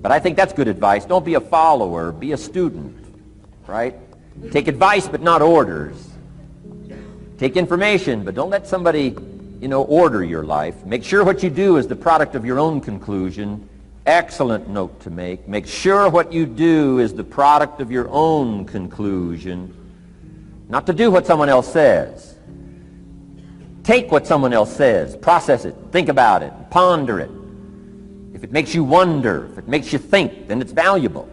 But I think that's good advice. Don't be a follower, be a student, right? Take advice but not orders. Take information, but don't let somebody, order your life. Make sure what you do is the product of your own conclusion. Excellent note to make. Make sure what you do is the product of your own conclusion. Not to do what someone else says. Take what someone else says, process it, think about it, ponder it. If it makes you wonder, if it makes you think, then it's valuable.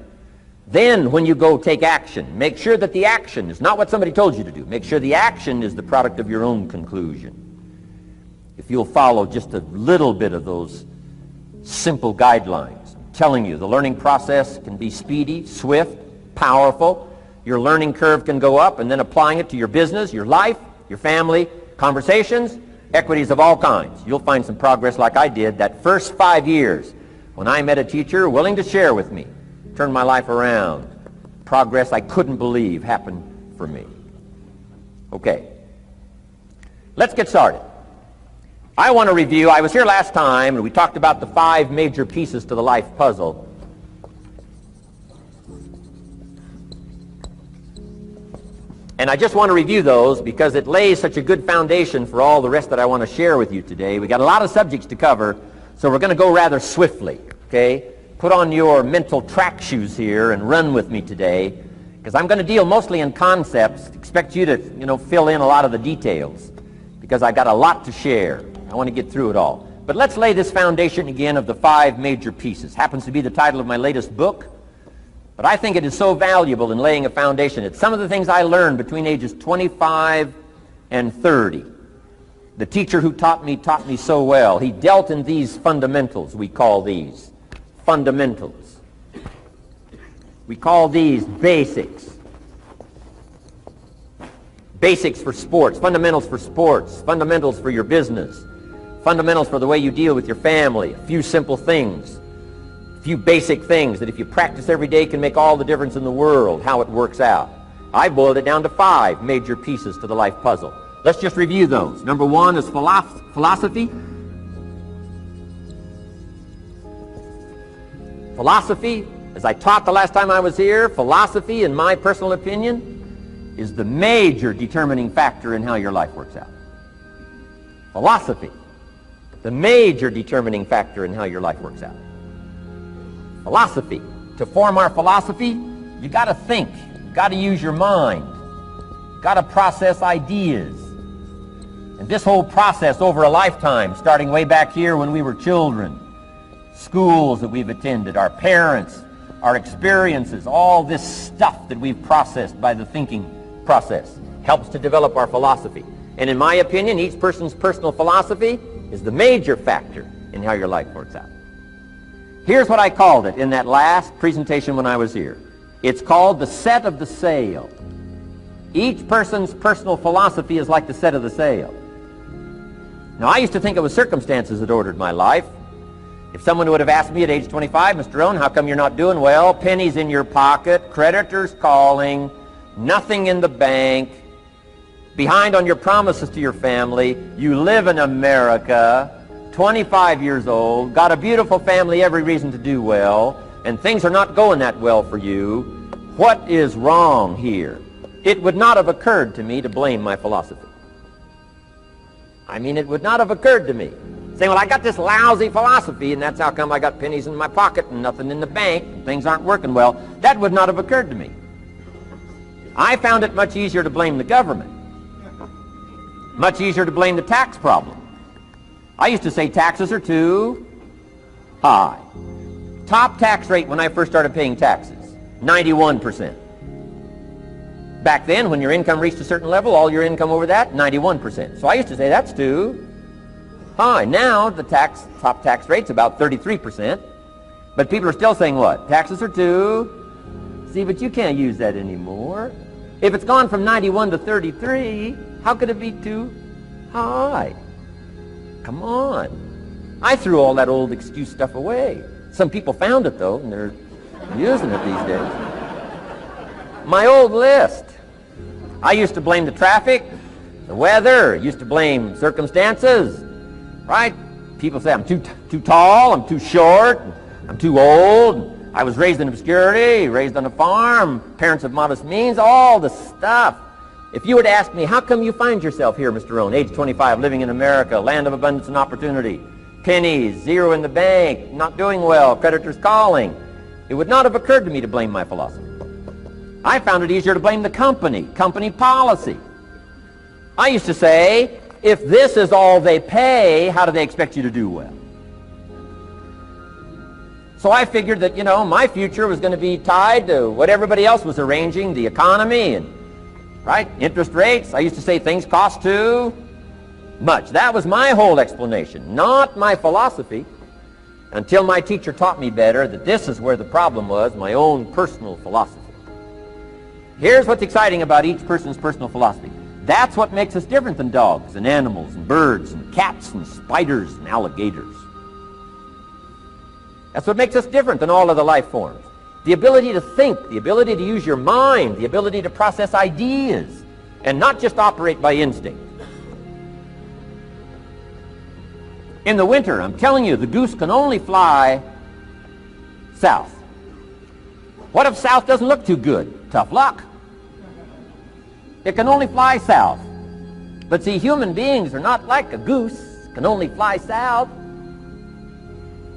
Then when you go take action, make sure that the action is not what somebody told you to do. Make sure the action is the product of your own conclusion. If you'll follow just a little bit of those simple guidelines, I'm telling you, the learning process can be speedy, swift, powerful. Your learning curve can go up, and then applying it to your business, your life, your family, conversations, equities of all kinds. You'll find some progress like I did that first 5 years when I met a teacher willing to share with me, turned my life around. Progress I couldn't believe happened for me. Okay, let's get started. I want to review, I was here last time and we talked about the 5 major pieces to the life puzzle. And I just want to review those because it lays such a good foundation for all the rest that I want to share with you today. We got a lot of subjects to cover, so we're going to go rather swiftly, okay? Put on your mental track shoes here and run with me today, because I'm going to deal mostly in concepts. Expect you to, fill in a lot of the details, because I've got a lot to share. I want to get through it all. But let's lay this foundation again of the 5 major pieces. Happens to be the title of my latest book. But I think it is so valuable in laying a foundation. It's some of the things I learned between ages 25 and 30. The teacher who taught me so well. He dealt in these fundamentals, we call these. Fundamentals. We call these basics. Basics for sports, fundamentals for sports, fundamentals for your business, fundamentals for the way you deal with your family, a few simple things. Few basic things that if you practice every day can make all the difference in the world, how it works out. I boiled it down to 5 major pieces to the life puzzle. Let's just review those. Number 1 is philosophy. Philosophy, as I taught the last time I was here, philosophy, in my personal opinion, is the major determining factor in how your life works out. Philosophy, the major determining factor in how your life works out. Philosophy. To form our philosophy, you got to think. You got to use your mind. You got to process ideas. And this whole process over a lifetime, starting way back here when we were children, schools that we've attended, our parents, our experiences, all this stuff that we've processed by the thinking process helps to develop our philosophy. And in my opinion, each person's personal philosophy is the major factor in how your life works out. Here's what I called it in that last presentation when I was here. It's called the set of the sail. Each person's personal philosophy is like the set of the sail. Now, I used to think it was circumstances that ordered my life. If someone would have asked me at age 25, Mr. Rohn, how come you're not doing well? Pennies in your pocket, creditors calling, nothing in the bank, behind on your promises to your family, you live in America, 25 years old, got a beautiful family, every reason to do well, and things are not going that well for you. What is wrong here? It would not have occurred to me to blame my philosophy. I mean, it would not have occurred to me. Saying, well, I got this lousy philosophy, and that's how come I got pennies in my pocket and nothing in the bank, and things aren't working well. That would not have occurred to me. I found it much easier to blame the government. Much easier to blame the tax problem. I used to say taxes are too high. Top tax rate when I first started paying taxes, 91%. Back then, when your income reached a certain level, all your income over that, 91%. So I used to say that's too high. Now the top tax rate's about 33%. But people are still saying what? Taxes are too. See, but you can't use that anymore. If it's gone from 91 to 33, how could it be too high? Come on. I threw all that old excuse stuff away. Some people found it, though, and they're using it these days. My old list. I used to blame the traffic, the weather, used to blame circumstances, right? People say I'm too tall, I'm too short, I'm too old, I was raised in obscurity, raised on a farm, parents of modest means, all the stuff. If you were to ask me, how come you find yourself here, Mr. Rohn, age 25, living in America, land of abundance and opportunity, pennies, zero in the bank, not doing well, creditors calling, it would not have occurred to me to blame my philosophy. I found it easier to blame the company policy. I used to say, if this is all they pay, how do they expect you to do well? So I figured that, my future was going to be tied to what everybody else was arranging, the economy and, right, interest rates. I used to say things cost too much. That was my whole explanation, not my philosophy, until my teacher taught me better that this is where the problem was, my own personal philosophy. Here's what's exciting about each person's personal philosophy. That's what makes us different than dogs and animals and birds and cats and spiders and alligators. That's what makes us different than all other life forms. The ability to think, the ability to use your mind, the ability to process ideas, and not just operate by instinct. In the winter, I'm telling you, the goose can only fly south. What if south doesn't look too good? Tough luck. It can only fly south. But see, human beings are not like a goose, can only fly south.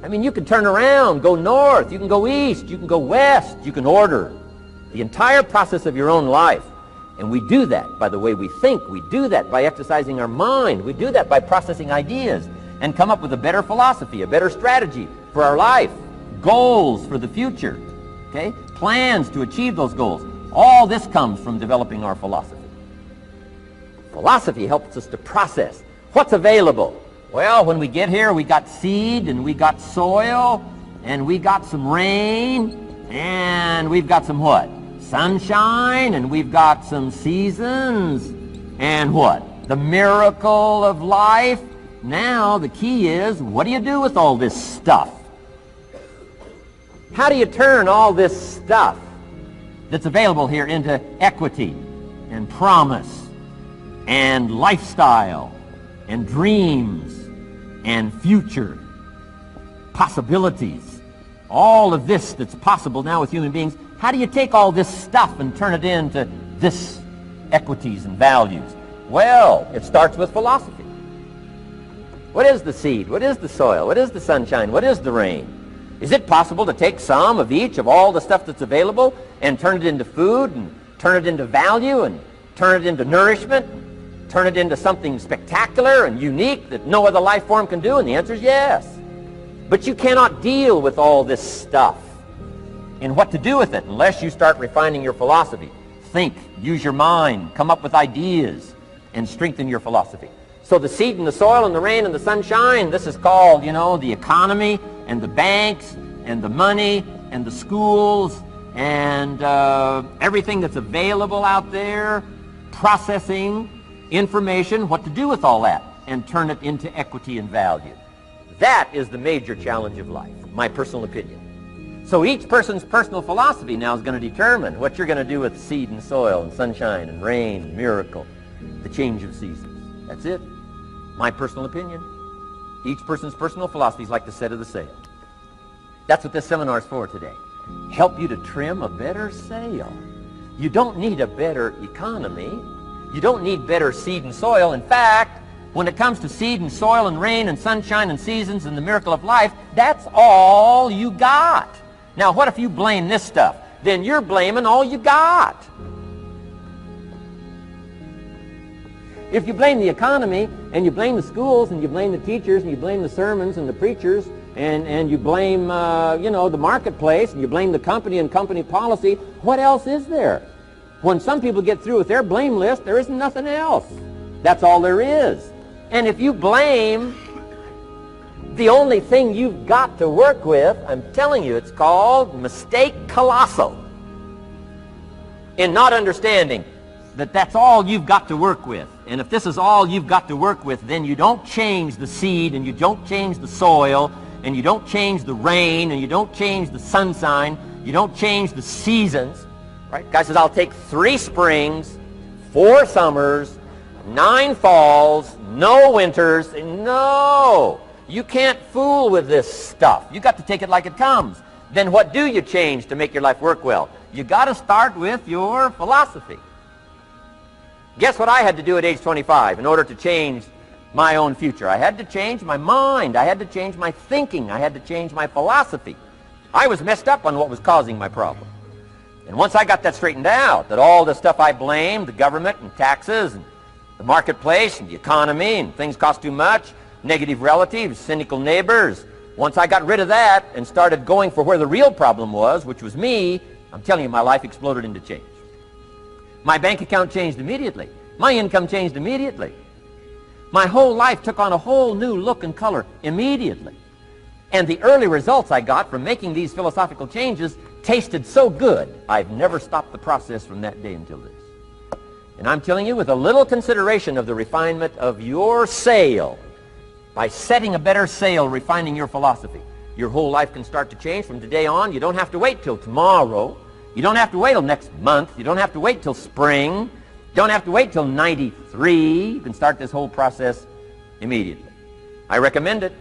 I mean, you can turn around, go north, you can go east, you can go west, you can order the entire process of your own life. And we do that by the way we think. We do that by exercising our mind. We do that by processing ideas and come up with a better philosophy, a better strategy for our life, goals for the future, okay? Plans to achieve those goals. All this comes from developing our philosophy. Philosophy helps us to process what's available. Well, when we get here, we got seed, and we got soil, and we got some rain, and we've got some what? Sunshine, and we've got some seasons, and what? The miracle of life. Now, the key is, what do you do with all this stuff? How do you turn all this stuff that's available here into equity and promise and lifestyle and dreams and future possibilities? All of this that's possible now with human beings, how do you take all this stuff and turn it into this equities and values? Well, it starts with philosophy. What is the seed? What is the soil? What is the sunshine? What is the rain? Is it possible to take some of each of all the stuff that's available and turn it into food and turn it into value and turn it into nourishment, turn it into something spectacular and unique that no other life form can do? And the answer is yes. But you cannot deal with all this stuff and what to do with it unless you start refining your philosophy. Think, use your mind, come up with ideas, and strengthen your philosophy. So the seed and the soil and the rain and the sunshine, this is called, the economy and the banks and the money and the schools and everything that's available out there, processing information, what to do with all that, and turn it into equity and value. That is the major challenge of life, my personal opinion. So each person's personal philosophy now is going to determine what you're going to do with seed and soil and sunshine and rain and miracle, the change of seasons. That's it. My personal opinion. Each person's personal philosophy is like the set of the sail. That's what this seminar is for today. Help you to trim a better sail. You don't need a better economy. You don't need better seed and soil. In fact, when it comes to seed and soil and rain and sunshine and seasons and the miracle of life, that's all you got. Now, what if you blame this stuff? Then you're blaming all you got. If you blame the economy, and you blame the schools, and you blame the teachers, and you blame the sermons and the preachers, and you blame, the marketplace, and you blame the company and company policy, what else is there? When some people get through with their blame list, there isn't nothing else. That's all there is. And if you blame the only thing you've got to work with, I'm telling you, it's called mistake colossal in not understanding that that's all you've got to work with. And if this is all you've got to work with, then you don't change the seed, and you don't change the soil, and you don't change the rain, and you don't change the sunshine, you don't change the seasons. Right? Guy says, I'll take 3 springs, 4 summers, 9 falls, no winters. No! You can't fool with this stuff. You got to take it like it comes. then what do you change to make your life work well? You got to start with your philosophy. Guess what I had to do at age 25 in order to change my own future? I had to change my mind. I had to change my thinking. I had to change my philosophy. I was messed up on what was causing my problem. And once I got that straightened out, that all the stuff I blamed, the government and taxes and the marketplace and the economy and things cost too much, negative relatives, cynical neighbors, once I got rid of that and started going for where the real problem was, which was me, I'm telling you, my life exploded into change. My bank account changed immediately. My income changed immediately. My whole life took on a whole new look and color immediately. And the early results I got from making these philosophical changes tasted so good, I've never stopped the process from that day until this. And I'm telling you, with a little consideration of the refinement of your sail, by setting a better sail, refining your philosophy, your whole life can start to change from today on. You don't have to wait till tomorrow. You don't have to wait till next month. You don't have to wait till spring. You don't have to wait till 93. You can start this whole process immediately. I recommend it.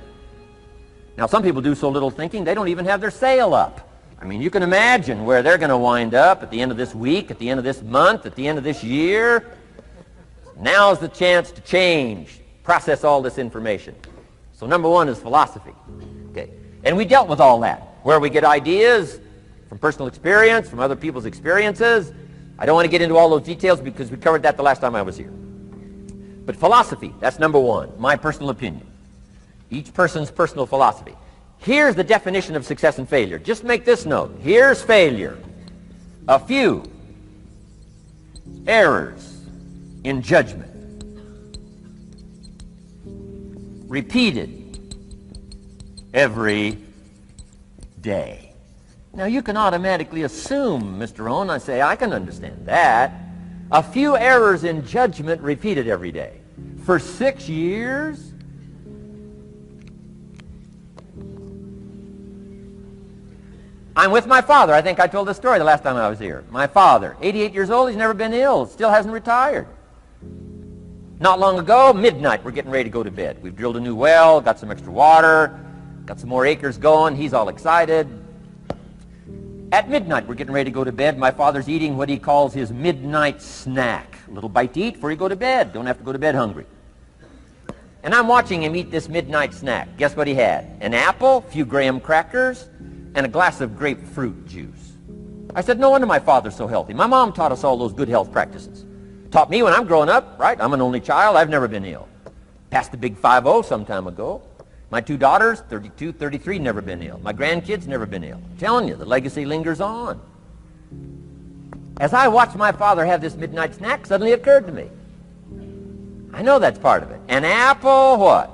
Now, some people do so little thinking, they don't even have their sail up. I mean, you can imagine where they're going to wind up at the end of this week, at the end of this month, at the end of this year. Now's the chance to change, process all this information. So number one is philosophy. Okay. And we dealt with all that, where we get ideas from personal experience, from other people's experiences. I don't want to get into all those details because we covered that the last time I was here. But philosophy, that's number one, my personal opinion. Each person's personal philosophy. Here's the definition of success and failure. Just make this note. Here's failure. A few errors in judgment, repeated every day. Now you can automatically assume, Mr. Rohn, I say, I can understand that. A few errors in judgment repeated every day. For 6 years? I'm with my father. I think I told this story the last time I was here. My father, 88 years old, he's never been ill, still hasn't retired. Not long ago, midnight, we're getting ready to go to bed. We've drilled a new well, got some extra water, got some more acres going. He's all excited. At midnight, we're getting ready to go to bed. My father's eating what he calls his midnight snack. A little bite to eat before you go to bed. Don't have to go to bed hungry. And I'm watching him eat this midnight snack. Guess what he had? An apple, a few graham crackers, and a glass of grapefruit juice. I said, no wonder my father's so healthy. My mom taught us all those good health practices. Taught me when I'm growing up, right? I'm an only child. I've never been ill. Passed the big 5-0 some time ago. My 2 daughters, 32, 33, never been ill. My grandkids, never been ill. I'm telling you, the legacy lingers on. As I watched my father have this midnight snack, suddenly it occurred to me. I know that's part of it. An apple, what?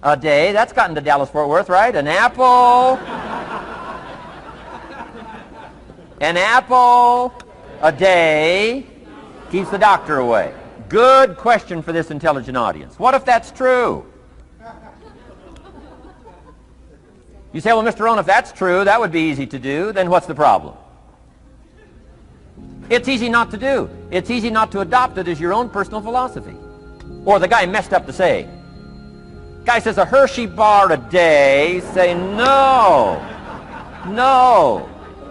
A day. That's gotten to Dallas-Fort Worth, right? An apple. An apple a day keeps the doctor away. Good question for this intelligent audience. What if that's true? You say, well, Mr. Rohn, if that's true, that would be easy to do. Then what's the problem? It's easy not to do. It's easy not to adopt it as your own personal philosophy. Or the guy messed up the saying. Guy says a Hershey bar a day. Say, no. No.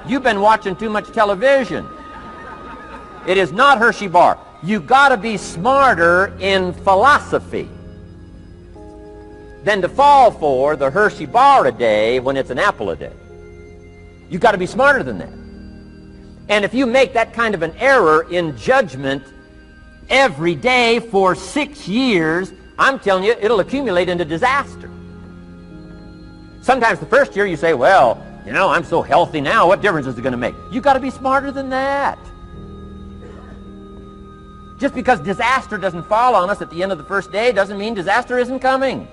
You've been watching too much television. It is not Hershey bar. You got to be smarter in philosophy than to fall for the Hershey bar a day when it's an apple a day. You've got to be smarter than that. And if you make that kind of an error in judgment every day for 6 years, I'm telling you, it'll accumulate into disaster. Sometimes the first year you say, well, you know, I'm so healthy now, what difference is it going to make? You've got to be smarter than that. Just because disaster doesn't fall on us at the end of the first day doesn't mean disaster isn't coming.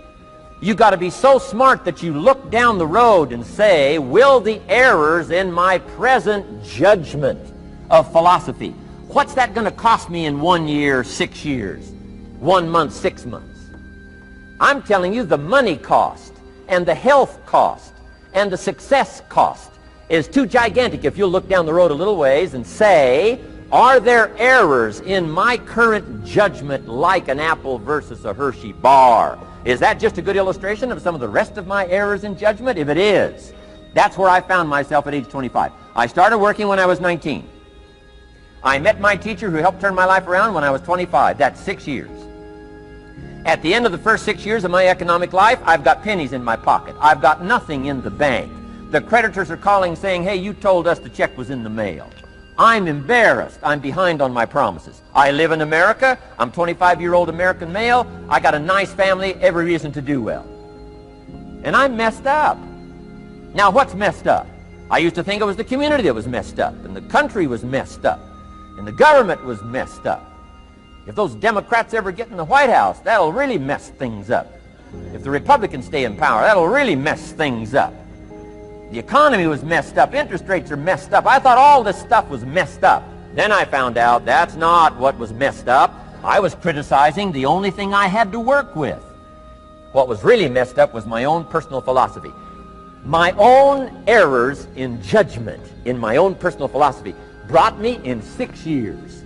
You've got to be so smart that you look down the road and say, will the errors in my present judgment of philosophy, what's that going to cost me in 1 year, 6 years, 1 month, 6 months? I'm telling you, the money cost and the health cost and the success cost is too gigantic if you'll look down the road a little ways and say, are there errors in my current judgment like an apple versus a Hershey bar? Is that just a good illustration of some of the rest of my errors in judgment? If it is, That's where I found myself at age 25. I started working when I was 19. I met my teacher who helped turn my life around when I was 25. That's 6 years. At the end of the first 6 years of my economic life, I've got pennies in my pocket. I've got nothing in the bank. The creditors are calling saying, hey, you told us the check was in the mail. I'm embarrassed. I'm behind on my promises. I live in America. I'm 25-year-old American male. I got a nice family, every reason to do well. And I'm messed up. Now, what's messed up? I used to think it was the community that was messed up, and the country was messed up, and the government was messed up. If those Democrats ever get in the White House, that'll really mess things up. If the Republicans stay in power, that'll really mess things up. The economy was messed up. Interest rates are messed up. I thought all this stuff was messed up. Then I found out that's not what was messed up. I was criticizing the only thing I had to work with. What was really messed up was my own personal philosophy. My own errors in judgment in my own personal philosophy brought me in 6 years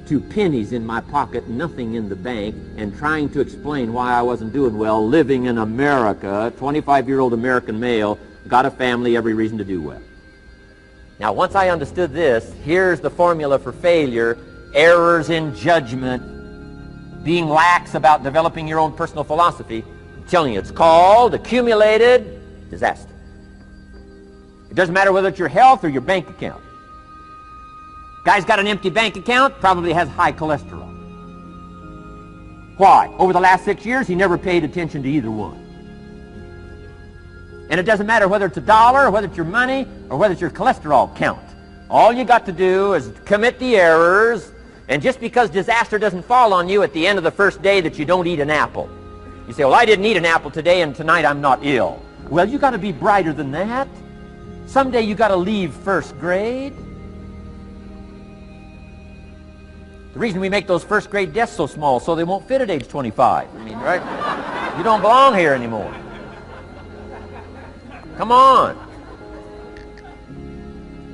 to pennies in my pocket, nothing in the bank, and trying to explain why I wasn't doing well, living in America, 25-year-old American male, got a family, every reason to do well. Now, once I understood this, here's the formula for failure: errors in judgment, being lax about developing your own personal philosophy. I'm telling you, it's called accumulated disaster. It doesn't matter whether it's your health or your bank account. Guy's got an empty bank account, probably has high cholesterol. Why? Over the last 6 years, he never paid attention to either one. And it doesn't matter whether it's a dollar, or whether it's your money, or whether it's your cholesterol count. All you got to do is commit the errors, and just because disaster doesn't fall on you at the end of the first day that you don't eat an apple. You say, well, I didn't eat an apple today, and tonight I'm not ill. Well, you got to be brighter than that. Someday you got to leave first grade. The reason we make those first grade desks so small so they won't fit at age 25. I mean, right? You don't belong here anymore. Come on.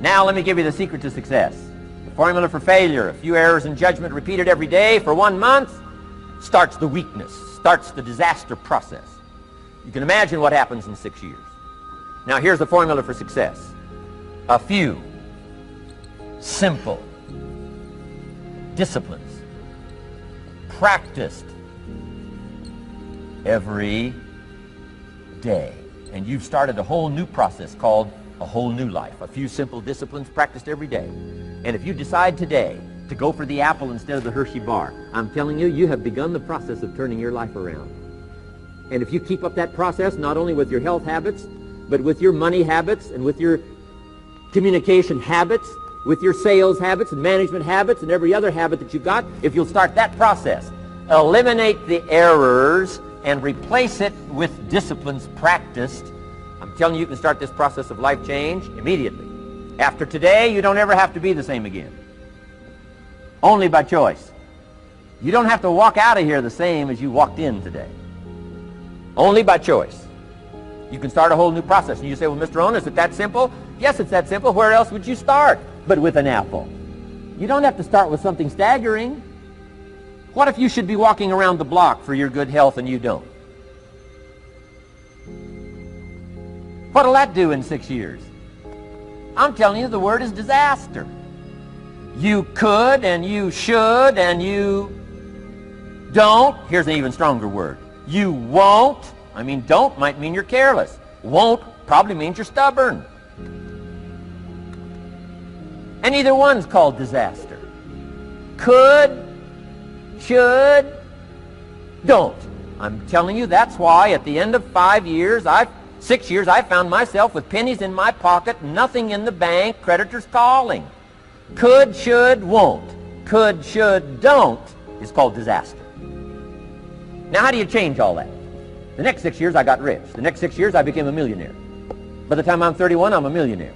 Now let me give you the secret to success. The formula for failure: a few errors in judgment repeated every day for 1 month starts the weakness, starts the disaster process. You can imagine what happens in 6 years. Now here's the formula for success: a few simple disciplines practiced every day. And you've started a whole new process called a whole new life. A few simple disciplines practiced every day. And if you decide today to go for the apple instead of the Hershey bar, I'm telling you, you have begun the process of turning your life around. And if you keep up that process, not only with your health habits, but with your money habits and with your communication habits, with your sales habits and management habits and every other habit that you've got, if you'll start that process, eliminate the errors and replace it with disciplines practiced, I'm telling you, you can start this process of life change immediately. After today, you don't ever have to be the same again. Only by choice. You don't have to walk out of here the same as you walked in today. Only by choice. You can start a whole new process. And you say, well, Mr. Rohn, is it that simple? Yes, it's that simple. Where else would you start but with an apple? You don't have to start with something staggering. What if you should be walking around the block for your good health and you don't? What'll that do in 6 years? I'm telling you, the word is disaster. You could and you should and you don't. Here's an even stronger word. You won't. I mean, don't might mean you're careless. Won't probably means you're stubborn. And either one's called disaster. Could, should, don't. I'm telling you, that's why at the end of 6 years, I found myself with pennies in my pocket, nothing in the bank, creditors calling. Could, should, won't. Could, should, don't is called disaster. Now, how do you change all that? The next 6 years, I got rich. The next 6 years, I became a millionaire. By the time I'm 31, I'm a millionaire.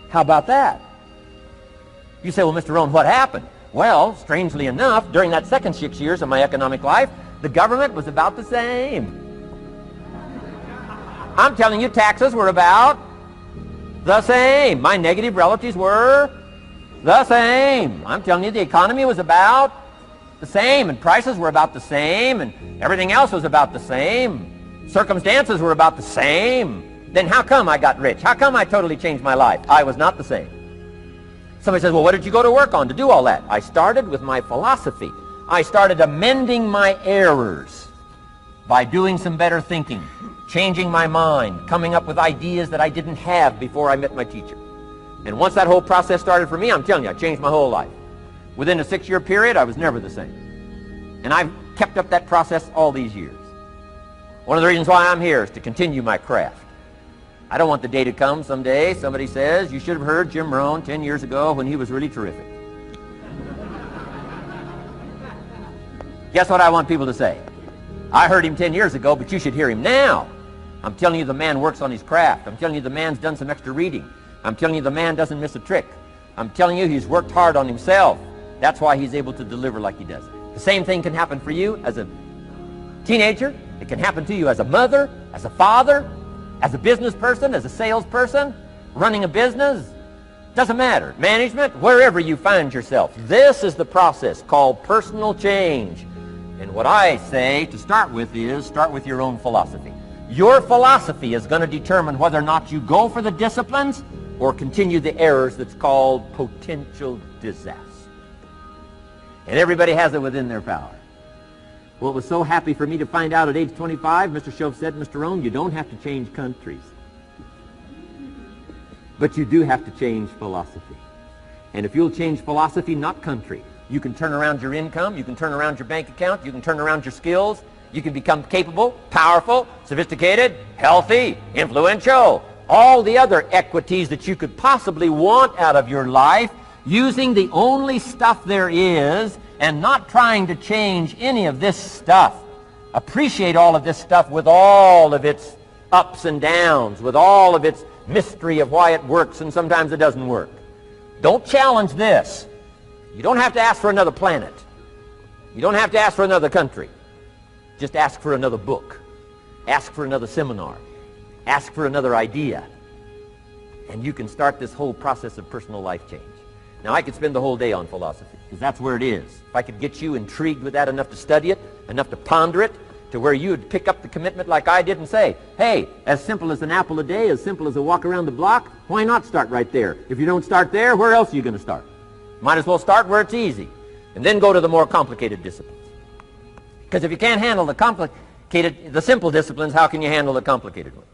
How about that? You say, well, Mr. Rohn, what happened? Well, strangely enough, during that second 6 years of my economic life, the government was about the same. I'm telling you, taxes were about the same. My negative relatives were the same. I'm telling you, the economy was about the same, and prices were about the same, and everything else was about the same. Circumstances were about the same. Then how come I got rich? How come I totally changed my life? I was not the same. Somebody says, well, what did you go to work on to do all that? I started with my philosophy. I started amending my errors by doing some better thinking, changing my mind, coming up with ideas that I didn't have before I met my teacher. And once that whole process started for me, I'm telling you, I changed my whole life. Within a 6-year period, I was never the same. And I've kept up that process all these years. One of the reasons why I'm here is to continue my craft. I don't want the day to come someday somebody says, you should have heard Jim Rohn 10 years ago when he was really terrific. Guess what I want people to say? I heard him 10 years ago, but you should hear him now. I'm telling you the man works on his craft. I'm telling you the man's done some extra reading. I'm telling you the man doesn't miss a trick. I'm telling you he's worked hard on himself. That's why he's able to deliver like he does. The same thing can happen for you as a teenager. It can happen to you as a mother, as a father, as a business person, as a salesperson, running a business. Doesn't matter. Management, wherever you find yourself. This is the process called personal change. And what I say to start with is start with your own philosophy. Your philosophy is going to determine whether or not you go for the disciplines or continue the errors that's called potential disaster. And everybody has it within their power. Well, it was so happy for me to find out at age 25, Mr. Shove said, Mr. Rohn, you don't have to change countries. But you do have to change philosophy. And if you'll change philosophy, not country, you can turn around your income, you can turn around your bank account, you can turn around your skills, you can become capable, powerful, sophisticated, healthy, influential, all the other equities that you could possibly want out of your life, using the only stuff there is and not trying to change any of this stuff. Appreciate all of this stuff with all of its ups and downs, with all of its mystery of why it works and sometimes it doesn't work. Don't challenge this. You don't have to ask for another planet. You don't have to ask for another country. Just ask for another book. Ask for another seminar. Ask for another idea. And you can start this whole process of personal life change. Now, I could spend the whole day on philosophy, because that's where it is. If I could get you intrigued with that enough to study it, enough to ponder it, to where you would pick up the commitment like I did and say, hey, as simple as an apple a day, as simple as a walk around the block, why not start right there? If you don't start there, where else are you going to start? Might as well start where it's easy, and then go to the more complicated disciplines. Because if you can't handle the simple disciplines, how can you handle the complicated ones?